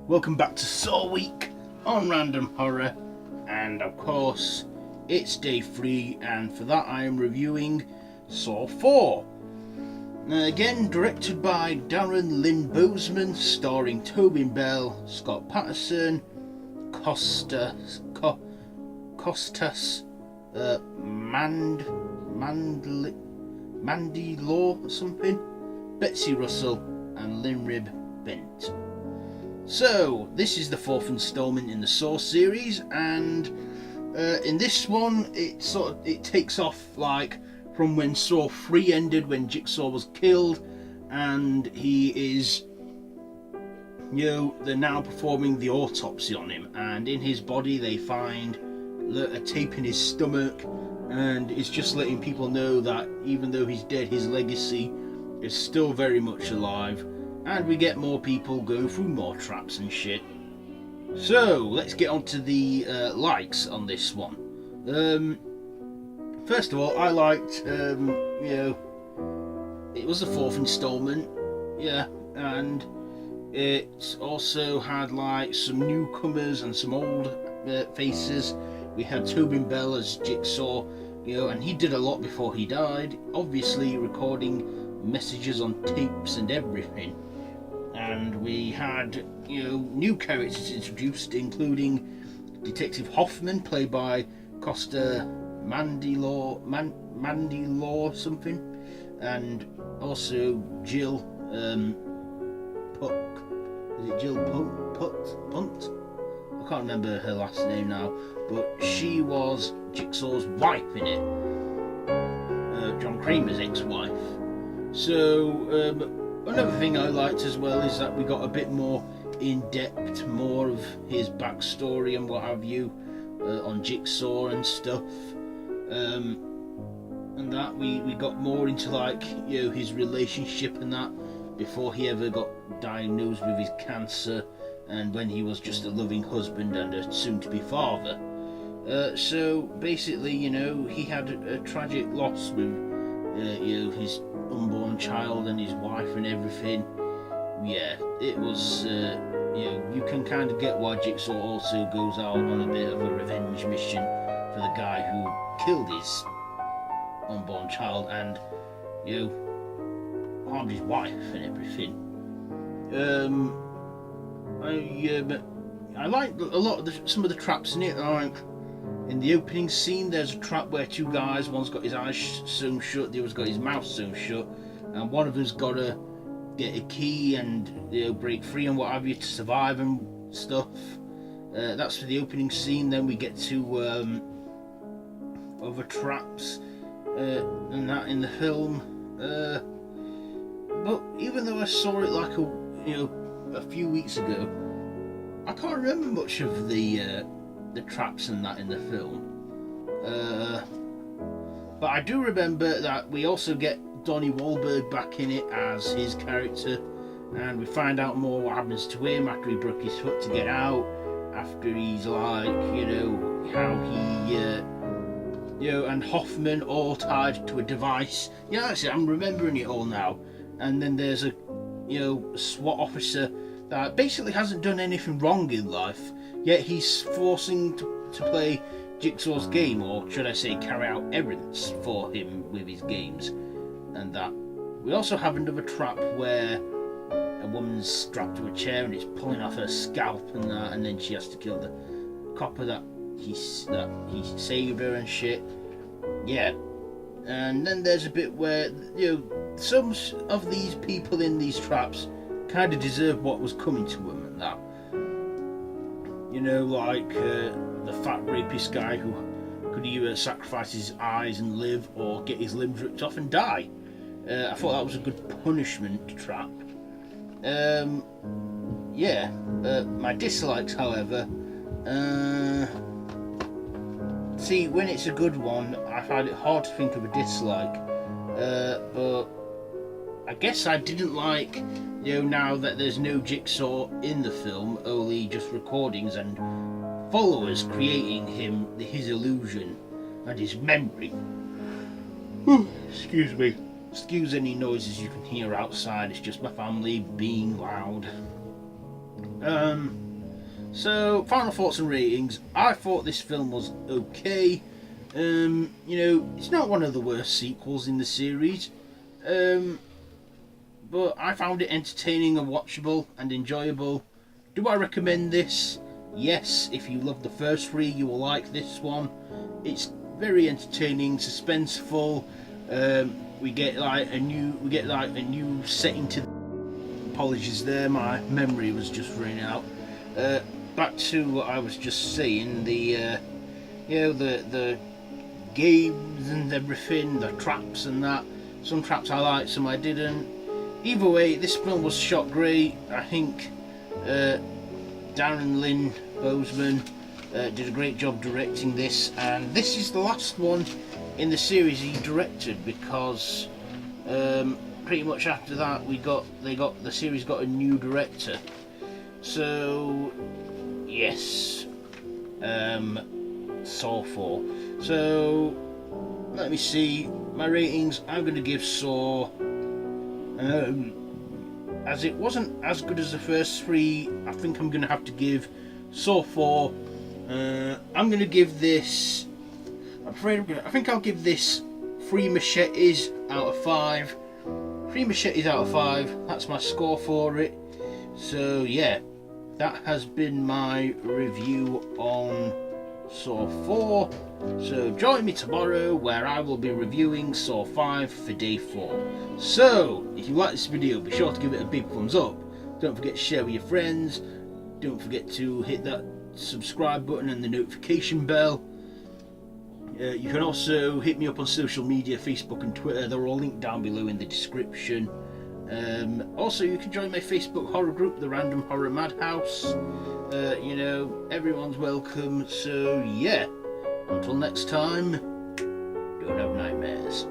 Welcome back to Saw Week on Random Horror, and of course it's day 3, and for that I am reviewing Saw 4. Again, directed by Darren Lynn Bozeman, starring Tobin Bell, Scott Patterson, Costas Mandy Law or something, Betsy Russell, and Linrib Bent. So this is the 4th installment in the Saw series, and in this one it takes off like from when Saw 3 ended, when Jigsaw was killed, and he is, they're now performing the autopsy on him, and in his body they find a tape in his stomach, and it's just letting people know that even though he's dead, his legacy is still very much alive. And we get more people going through more traps and shit. So let's get on to the likes on this one. First of all, I liked, it was the 4th installment, and it also had like some newcomers and some old faces. We had Tobin Bell as Jigsaw, and he did a lot before he died, obviously recording messages on tapes and everything. And we had, new characters introduced, including Detective Hoffman, played by Costa Mandy Law something, and also Jill Puck. Is it Jill Punt? I can't remember her last name now, but she was Jigsaw's wife in it, John Kramer's ex-wife. So another thing I liked as well is that we got a bit more in-depth, more of his backstory and what have you, on Jigsaw and stuff, and that we got more into like his relationship and that before he ever got diagnosed with his cancer, and when he was just a loving husband and a soon-to-be father. So basically, he had a tragic loss with his unborn child and his wife and everything. It was, you can kind of get why Jigsaw also goes out on a bit of a revenge mission for the guy who killed his unborn child and, harmed his wife and everything. I liked a lot of some of the traps in it. Like in the opening scene, there's a trap where two guys, one's got his eyes sewn shut, the other's got his mouth sewn shut, and one of them's got to get a key and break free and what have you to survive and stuff. That's for the opening scene. Then we get to other traps and that in the film. But even though I saw it like a few weeks ago, I can't remember much of the traps and that in the film. But I do remember that we also get Donnie Wahlberg back in it as his character, and we find out more what happens to him after he broke his foot to get out, after he's like, how he, and Hoffman all tied to a device. Yeah, that's it, I'm remembering it all now. And then there's a, SWAT officer that basically hasn't done anything wrong in life, yet he's forcing to play Jigsaw's game, or should I say carry out errands for him with his games. And that we also have another trap where a woman's strapped to a chair and it's pulling off her scalp and that, and then she has to kill the copper that he saved her and shit. And then there's a bit where some of these people in these traps kind of deserve what was coming to them and that. Like the fat rapist guy who could either sacrifice his eyes and live or get his limbs ripped off and die. I thought that was a good punishment trap. My dislikes, however, see, when it's a good one, I find it hard to think of a dislike, but I guess I didn't like, now that there's no Jigsaw in the film, only just recordings and followers creating his illusion and his memory. Excuse me. Excuse any noises you can hear outside, it's just my family being loud. So, final thoughts and ratings. I thought this film was okay. You know, it's not one of the worst sequels in the series. But I found it entertaining and watchable and enjoyable. Do I recommend this? Yes, if you love the first three, you will like this one. It's very entertaining, suspenseful. We get like a new setting to. Apologies there, my memory was just running out. Back to what I was just saying. The games and everything, the traps and that. Some traps I liked, some I didn't. Either way, this film was shot great. I think Darren Lynn Boseman did a great job directing this, and this is the last one in the series he directed, because pretty much after that the series got a new director. So yes, Saw 4. So let me see my ratings. I'm going to give Saw. As it wasn't as good as the first three, I think I'm going to have to give Saw 4. I'm going to give this. I think I'll give this 3 machetes out of 5. 3 machetes out of 5. That's my score for it. So yeah, that has been my review on Saw 4. So join me tomorrow where I will be reviewing Saw 5 for day 4. So if you like this video, be sure to give it a big thumbs up. Don't forget to share with your friends. Don't forget to hit that subscribe button and the notification bell. You can also hit me up on social media, Facebook and Twitter. They're all linked down below in the description. Also, you can join my Facebook horror group, the Random Horror Madhouse. You know, everyone's welcome. So yeah, until next time, don't have nightmares.